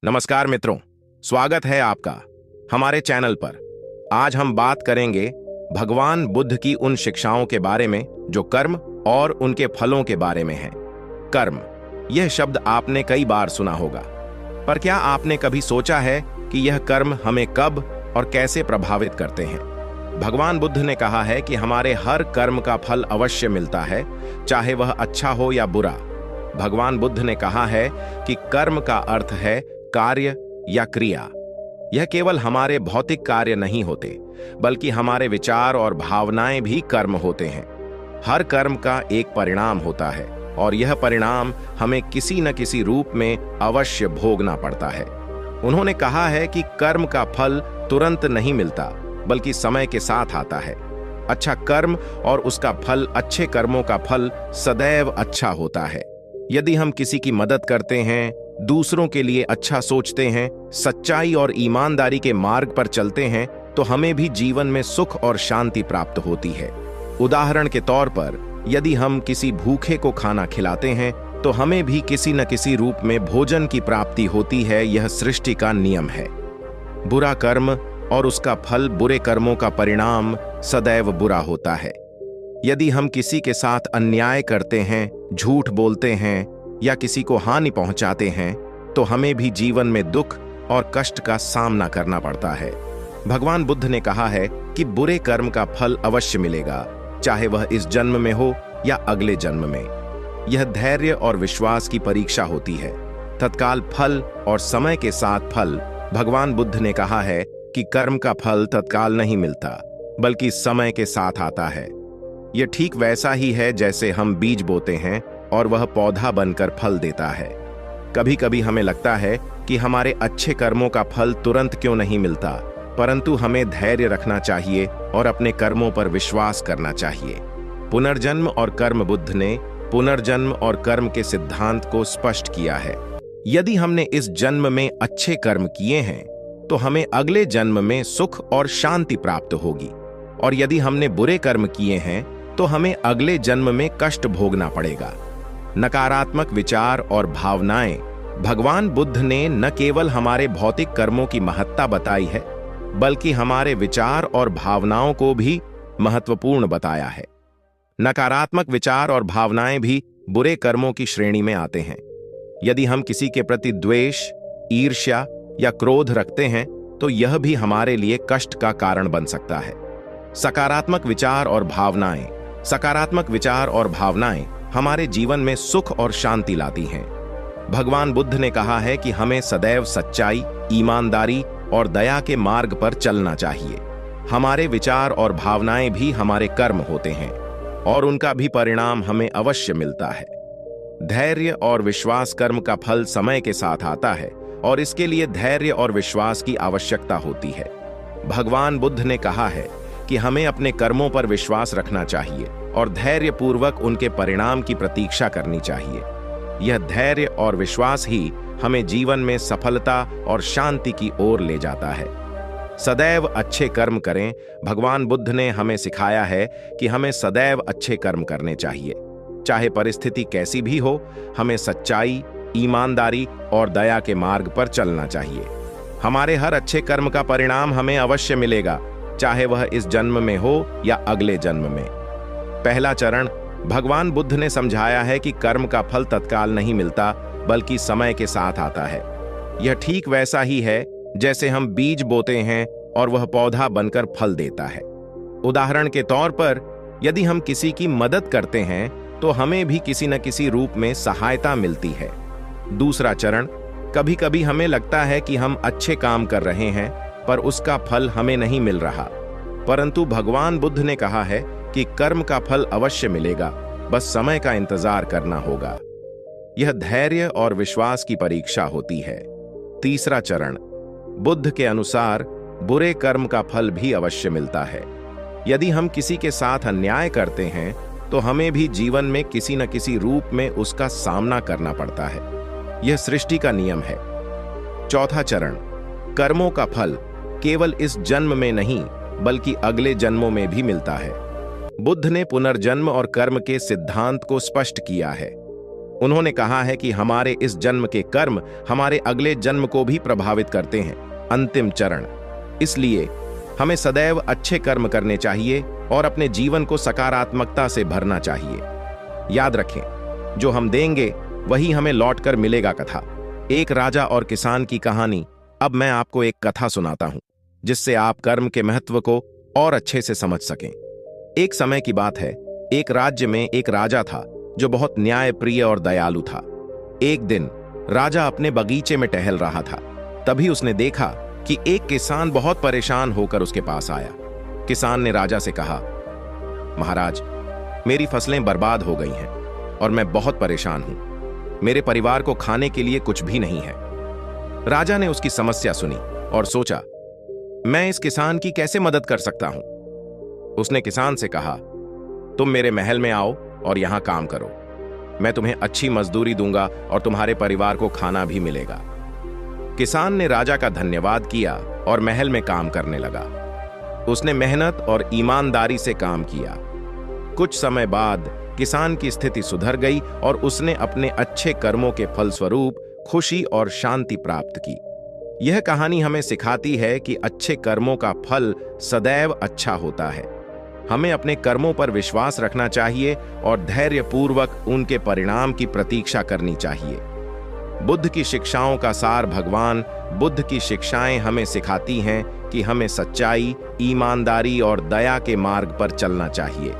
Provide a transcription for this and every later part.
नमस्कार मित्रों, स्वागत है आपका हमारे चैनल पर। आज हम बात करेंगे भगवान बुद्ध की उन शिक्षाओं के बारे में जो कर्म और उनके फलों के बारे में हैं। कर्म, यह शब्द आपने कई बार सुना होगा, पर क्या आपने कभी सोचा है कि यह कर्म हमें कब और कैसे प्रभावित करते हैं? भगवान बुद्ध ने कहा है कि हमारे हर कर्म का फल अवश्य मिलता है, चाहे वह अच्छा हो या बुरा। भगवान बुद्ध ने कहा है कि कर्म का अर्थ है कार्य या क्रिया। यह केवल हमारे भौतिक कार्य नहीं होते, बल्कि हमारे विचार और भावनाएं भी कर्म होते हैं। हर कर्म का एक परिणाम होता है और यह परिणाम हमें किसी न किसी रूप में अवश्य भोगना पड़ता है। उन्होंने कहा है कि कर्म का फल तुरंत नहीं मिलता, बल्कि समय के साथ आता है। अच्छा कर्म और उसका फल, अच्छे कर्मों का फल सदैव अच्छा होता है। यदि हम किसी की मदद करते हैं, दूसरों के लिए अच्छा सोचते हैं, सच्चाई और ईमानदारी के मार्ग पर चलते हैं, तो हमें भी जीवन में सुख और शांति प्राप्त होती है। उदाहरण के तौर पर, यदि हम किसी भूखे को खाना खिलाते हैं, तो हमें भी किसी न किसी रूप में भोजन की प्राप्ति होती है। यह सृष्टि का नियम है। बुरा कर्म और उसका फल, बुरे कर्मों का परिणाम सदैव बुरा होता है। यदि हम किसी के साथ अन्याय करते हैं, झूठ बोलते हैं या किसी को हानि पहुंचाते हैं, तो हमें भी जीवन में दुख और कष्ट का सामना करना पड़ता है। भगवान बुद्ध ने कहा है कि बुरे कर्म का फल अवश्य मिलेगा, चाहे वह इस जन्म में हो या अगले जन्म में। यह धैर्य और विश्वास की परीक्षा होती है। तत्काल फल और समय के साथ फल। भगवान बुद्ध ने कहा है कि कर्म का फल तत्काल नहीं मिलता, बल्कि समय के साथ आता है। यह ठीक वैसा ही है जैसे हम बीज बोते हैं और वह पौधा बनकर फल देता है। कभी कभी हमें लगता है कि हमारे अच्छे कर्मों का फल तुरंत क्यों नहीं मिलता, परंतु हमें धैर्य रखना चाहिए और अपने कर्मों पर विश्वास करना चाहिए। पुनर्जन्म और कर्म, बुद्ध ने पुनर्जन्म और कर्म के सिद्धांत को स्पष्ट किया है। यदि हमने इस जन्म में अच्छे कर्म किए हैं, तो हमें अगले जन्म में सुख और शांति प्राप्त होगी, और यदि हमने बुरे कर्म किए हैं, तो हमें अगले जन्म में कष्ट भोगना पड़ेगा। नकारात्मक विचार और भावनाएं। भगवान बुद्ध ने न केवल हमारे भौतिक कर्मों की महत्ता बताई है, बल्कि हमारे विचार और भावनाओं को भी महत्वपूर्ण बताया है। नकारात्मक विचार और भावनाएं भी बुरे कर्मों की श्रेणी में आते हैं। यदि हम किसी के प्रति द्वेष, ईर्ष्या या क्रोध रखते हैं, तो यह भी हमारे लिए कष्ट का कारण बन सकता है। सकारात्मक विचार और भावनाएं। सकारात्मक विचार और भावनाएं हमारे जीवन में सुख और शांति लाती हैं। भगवान बुद्ध ने कहा है कि हमें सदैव सच्चाई, ईमानदारी और दया के मार्ग पर चलना चाहिए। हमारे विचार और भावनाएं भी हमारे कर्म होते हैं और उनका भी परिणाम हमें अवश्य मिलता है। धैर्य और विश्वास। कर्म का फल समय के साथ आता है और इसके लिए धैर्य और विश्वास की आवश्यकता होती है। भगवान बुद्ध ने कहा है कि हमें अपने कर्मों पर विश्वास रखना चाहिए और धैर्यपूर्वक उनके परिणाम की प्रतीक्षा करनी चाहिए। यह धैर्य और विश्वास ही हमें जीवन में सफलता और शांति की ओर ले जाता है। सदैव अच्छे कर्म करें। भगवान बुद्ध ने हमें सिखाया है कि हमें सदैव अच्छे कर्म करने चाहिए। चाहे परिस्थिति कैसी भी हो, हमें सच्चाई, ईमानदारी और दया के मार्ग पर चलना चाहिए। हमारे हर अच्छे कर्म का परिणाम हमें अवश्य मिलेगा, चाहे वह इस जन्म में हो या अगले जन्म में। पहला चरण। भगवान बुद्ध ने समझाया है कि कर्म का फल तत्काल नहीं मिलता, बल्कि समय के साथ आता है। यह ठीक वैसा ही है जैसे हम बीज बोते हैं और वह पौधा बनकर फल देता है। उदाहरण के तौर पर, यदि हम किसी की मदद करते हैं, तो हमें भी किसी न किसी रूप में सहायता मिलती है। दूसरा चरण। कभी कभी हमें लगता है कि हम अच्छे काम कर रहे हैं, पर उसका फल हमें नहीं मिल रहा, परंतु भगवान बुद्ध ने कहा है कि कर्म का फल अवश्य मिलेगा, बस समय का इंतजार करना होगा। यह धैर्य और विश्वास की परीक्षा होती है। तीसरा चरण। बुद्ध के अनुसार बुरे कर्म का फल भी अवश्य मिलता है। यदि हम किसी के साथ अन्याय करते हैं, तो हमें भी जीवन में किसी न किसी रूप में उसका सामना करना पड़ता है। यह सृष्टि का नियम है। चौथा चरण। कर्मों का फल केवल इस जन्म में नहीं, बल्कि अगले जन्मों में भी मिलता है। बुद्ध ने पुनर्जन्म और कर्म के सिद्धांत को स्पष्ट किया है। उन्होंने कहा है कि हमारे इस जन्म के कर्म हमारे अगले जन्म को भी प्रभावित करते हैं। अंतिम चरण। इसलिए हमें सदैव अच्छे कर्म करने चाहिए और अपने जीवन को सकारात्मकता से भरना चाहिए। याद रखें, जो हम देंगे वही हमें लौटकर मिलेगा। कथा, एक राजा और किसान की कहानी। अब मैं आपको एक कथा सुनाता हूं जिससे आप कर्म के महत्व को और अच्छे से समझ सकें। एक समय की बात है, एक राज्य में एक राजा था जो बहुत न्यायप्रिय और दयालु था। एक दिन राजा अपने बगीचे में टहल रहा था। तभी उसने देखा कि एक किसान बहुत परेशान होकर उसके पास आया। किसान ने राजा से कहा, महाराज, मेरी फसलें बर्बाद हो गई हैं और मैं बहुत परेशान हूं। मेरे परिवार को खाने के लिए कुछ भी नहीं है। राजा ने उसकी समस्या सुनी और सोचा, मैं इस किसान की कैसे मदद कर सकता हूं। उसने किसान से कहा, तुम मेरे महल में आओ और यहां काम करो। मैं तुम्हें अच्छी मजदूरी दूंगा और तुम्हारे परिवार को खाना भी मिलेगा। किसान ने राजा का धन्यवाद किया और महल में काम करने लगा। उसने मेहनत और ईमानदारी से काम किया। कुछ समय बाद किसान की स्थिति सुधर गई और उसने अपने अच्छे कर्मों के फलस्वरूप खुशी और शांति प्राप्त की। यह कहानी हमें सिखाती है कि अच्छे कर्मों का फल सदैव अच्छा होता है। हमें अपने कर्मों पर विश्वास रखना चाहिए और धैर्यपूर्वक उनके परिणाम की प्रतीक्षा करनी चाहिए। बुद्ध की शिक्षाओं का सार। भगवान बुद्ध की शिक्षाएं हमें सिखाती हैं कि हमें सच्चाई, ईमानदारी और दया के मार्ग पर चलना चाहिए।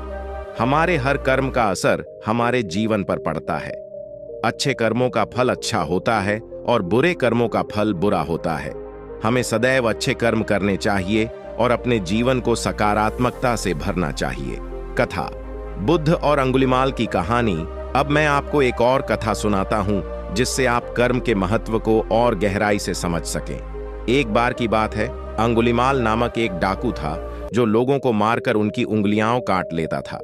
हमारे हर कर्म का असर हमारे जीवन पर पड़ता है। अच्छे कर्मों का फल अच्छा होता है और बुरे कर्मों का फल बुरा होता है। हमें सदैव अच्छे कर्म करने चाहिए और अपने जीवन को सकारात्मकता से भरना चाहिए। कथा, बुद्ध और अंगुलिमाल की कहानी। अब मैं आपको एक और कथा सुनाता हूं जिससे आप कर्म के महत्व को और गहराई से समझ सकें। एक बार की बात है, अंगुलिमाल नामक एक डाकू था जो लोगों को मारकर उनकी उंगलियां काट लेता था।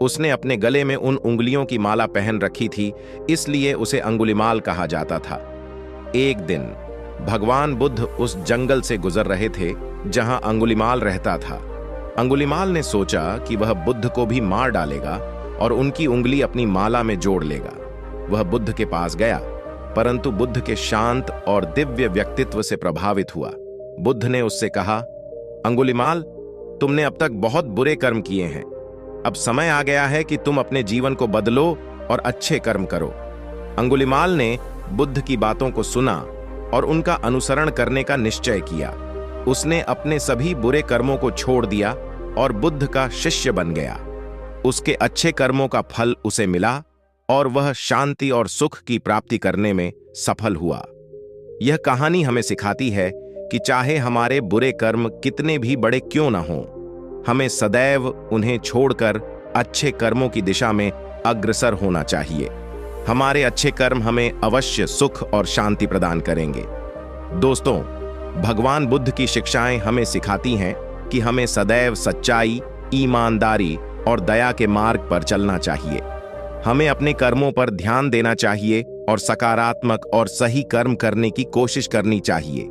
उसने अपने गले में उन उंगलियों की माला पहन रखी थी, इसलिए उसे अंगुलिमाल कहा जाता था। एक दिन भगवान बुद्ध उस जंगल से गुजर रहे थे जहां अंगुलिमाल रहता था। अंगुलिमाल ने सोचा कि वह बुद्ध को भी मार डालेगा और उनकी उंगली अपनी माला में जोड़ लेगा। वह बुद्ध के पास गया, परंतु बुद्ध के शांत और दिव्य व्यक्तित्व से प्रभावित हुआ। बुद्ध ने उससे कहा, अंगुलिमाल, तुमने अब तक बहुत बुरे कर्म किए हैं। अब समय आ गया है कि तुम अपने जीवन को बदलो और अच्छे कर्म करो। अंगुलिमाल ने बुद्ध की बातों को सुना और उनका अनुसरण करने का निश्चय किया। उसने अपने सभी बुरे कर्मों को छोड़ दिया और बुद्ध का शिष्य बन गया। उसके अच्छे कर्मों का फल उसे मिला और वह शांति और सुख की प्राप्ति करने में सफल हुआ। यह कहानी हमें सिखाती है कि चाहे हमारे बुरे कर्म कितने भी बड़े क्यों न हों, हमें सदैव उन्हें छोड़कर अच्छे कर्मों की दिशा में अग्रसर होना चाहिए। हमारे अच्छे कर्म हमें अवश्य सुख और शांति प्रदान करेंगे। दोस्तों, भगवान बुद्ध की शिक्षाएं हमें सिखाती हैं कि हमें सदैव सच्चाई, ईमानदारी और दया के मार्ग पर चलना चाहिए। हमें अपने कर्मों पर ध्यान देना चाहिए और सकारात्मक और सही कर्म करने की कोशिश करनी चाहिए।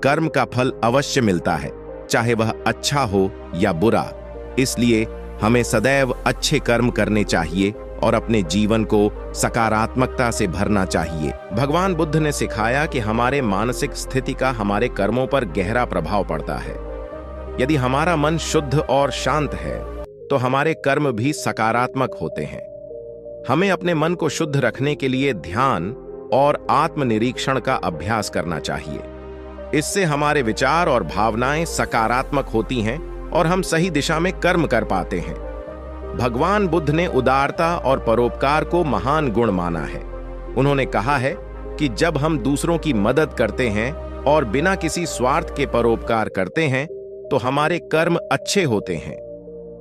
कर्म का फल अवश्य मिलता है, चाहे वह अच्छा हो या बुरा। इसलिए हमें सदैव अच्छे कर्म करने चाहिए और अपने जीवन को सकारात्मकता से भरना चाहिए। भगवान बुद्ध ने सिखाया कि हमारे मानसिक स्थिति का हमारे कर्मों पर गहरा प्रभाव पड़ता है। यदि हमारा मन शुद्ध और शांत है तो हमारे कर्म भी सकारात्मक होते हैं। हमें अपने मन को शुद्ध रखने के लिए ध्यान और आत्मनिरीक्षण का अभ्यास करना चाहिए। इससे हमारे विचार और भावनाएं सकारात्मक होती हैं और हम सही दिशा में कर्म कर पाते हैं। भगवान बुद्ध ने उदारता और परोपकार को महान गुण माना है। उन्होंने कहा है कि जब हम दूसरों की मदद करते हैं और बिना किसी स्वार्थ के परोपकार करते हैं तो हमारे कर्म अच्छे होते हैं।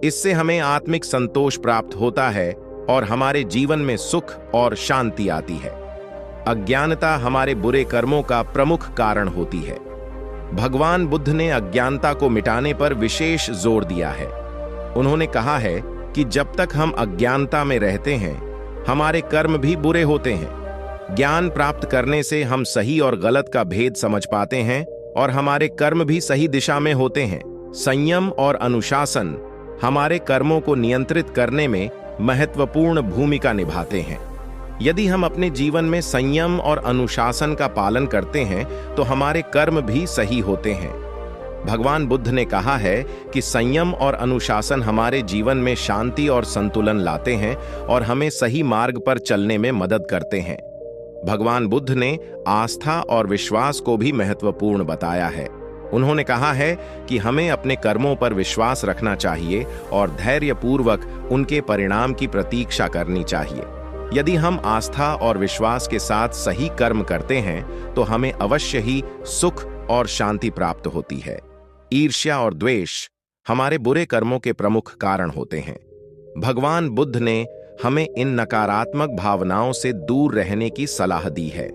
इससे हमें आत्मिक संतोष प्राप्त होता है और हमारे जीवन में सुख और शांति आती है। अज्ञानता हमारे बुरे कर्मों का प्रमुख कारण होती है। भगवान बुद्ध ने अज्ञानता को मिटाने पर विशेष जोर दिया है। उन्होंने कहा है कि जब तक हम अज्ञानता में रहते हैं, हमारे कर्म भी बुरे होते हैं। ज्ञान प्राप्त करने से हम सही और गलत का भेद समझ पाते हैं और हमारे कर्म भी सही दिशा में होते हैं। संयम और अनुशासन हमारे कर्मों को नियंत्रित करने में महत्वपूर्ण भूमिका निभाते हैं। यदि हम अपने जीवन में संयम और अनुशासन का पालन करते हैं तो हमारे कर्म भी सही होते हैं। भगवान बुद्ध ने कहा है कि संयम और अनुशासन हमारे जीवन में शांति और संतुलन लाते हैं और हमें सही मार्ग पर चलने में मदद करते हैं। भगवान बुद्ध ने आस्था और विश्वास को भी महत्वपूर्ण बताया है। उन्होंने कहा है कि हमें अपने कर्मों पर विश्वास रखना चाहिए और धैर्यपूर्वक उनके परिणाम की प्रतीक्षा करनी चाहिए। यदि हम आस्था और विश्वास के साथ सही कर्म करते हैं तो हमें अवश्य ही सुख और शांति प्राप्त होती है। ईर्ष्या और द्वेष हमारे बुरे कर्मों के प्रमुख कारण होते हैं। भगवान बुद्ध ने हमें इन नकारात्मक भावनाओं से दूर रहने की सलाह दी है।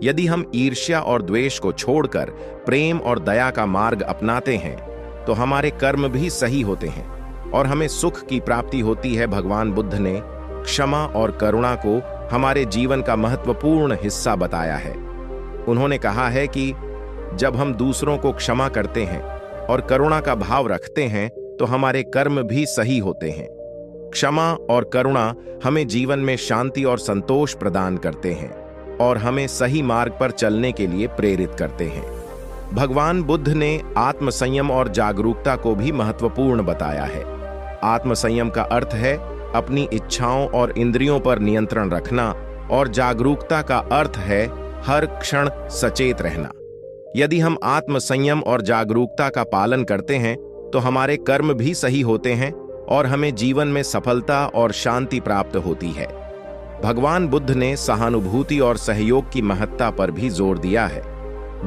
यदि हम ईर्ष्या और द्वेष को छोड़कर प्रेम और दया का मार्ग अपनाते हैं तो हमारे कर्म भी सही होते हैं और हमें सुख की प्राप्ति होती है। भगवान बुद्ध ने क्षमा और करुणा को हमारे जीवन का महत्वपूर्ण हिस्सा बताया है। उन्होंने कहा है कि जब हम दूसरों को क्षमा करते हैं और करुणा का भाव रखते हैं तो हमारे कर्म भी सही होते हैं। क्षमा और करुणा हमें जीवन में शांति और संतोष प्रदान करते हैं और हमें सही मार्ग पर चलने के लिए प्रेरित करते हैं। भगवान बुद्ध ने आत्मसंयम और जागरूकता को भी महत्वपूर्ण बताया है। आत्मसंयम का अर्थ है अपनी इच्छाओं और इंद्रियों पर नियंत्रण रखना और जागरूकता का अर्थ है हर क्षण सचेत रहना। यदि हम आत्मसंयम और जागरूकता का पालन करते हैं तो हमारे कर्म भी सही होते हैं और हमें जीवन में सफलता और शांति प्राप्त होती है। भगवान बुद्ध ने सहानुभूति और सहयोग की महत्ता पर भी जोर दिया है।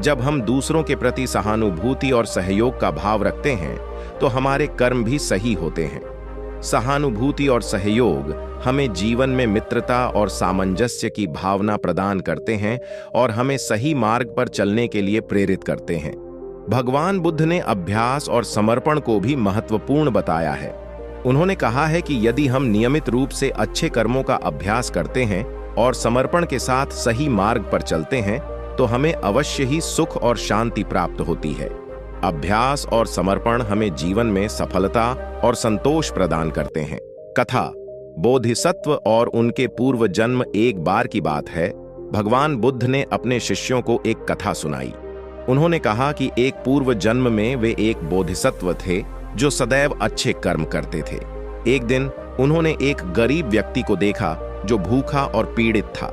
जब हम दूसरों के प्रति सहानुभूति और सहयोग का भाव रखते हैं तो हमारे कर्म भी सही होते हैं। सहानुभूति और सहयोग हमें जीवन में मित्रता और सामंजस्य की भावना प्रदान करते हैं और हमें सही मार्ग पर चलने के लिए प्रेरित करते हैं। भगवान बुद्ध ने अभ्यास और समर्पण को भी महत्वपूर्ण बताया है। उन्होंने कहा है कि यदि हम नियमित रूप से अच्छे कर्मों का अभ्यास करते हैं और समर्पण के साथ सही मार्ग पर चलते हैं तो हमें अवश्य ही सुख और शांति प्राप्त होती है। अभ्यास और समर्पण हमें जीवन में सफलता और संतोष प्रदान करते हैं। कथा बोधिसत्व और उनके पूर्व जन्म। एक बार की बात है, भगवान बुद्ध ने अपने शिष्यों को एक कथा सुनाई। उन्होंने कहा कि एक पूर्व जन्म में वे एक बोधिसत्व थे जो सदैव अच्छे कर्म करते थे। एक दिन उन्होंने एक गरीब व्यक्ति को देखा जो भूखा और पीड़ित था।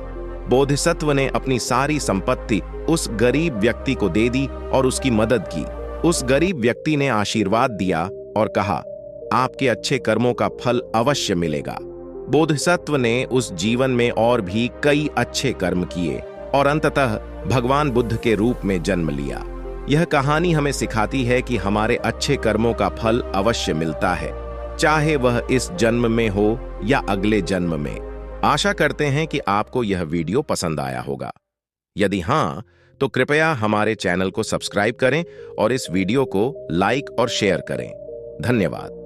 बोधिसत्व ने अपनी सारी संपत्ति उस गरीब व्यक्ति को दे दी और उसकी मदद की। उस गरीब व्यक्ति ने आशीर्वाद दिया और कहा, आपके अच्छे कर्मों का फल अवश्य मिलेगा। बोधिसत्व ने उस जीवन में और भी कई अच्छे कर्म किए और अंततः भगवान बुद्ध के रूप में जन्म लिया। यह कहानी हमें सिखाती है कि हमारे अच्छे कर्मों का फल अवश्य मिलता है, चाहे वह इस जन्म में हो या अगले जन्म में। आशा करते हैं कि आपको यह वीडियो पसंद आया होगा। यदि हाँ, तो कृपया हमारे चैनल को सब्सक्राइब करें और इस वीडियो को लाइक और शेयर करें। धन्यवाद।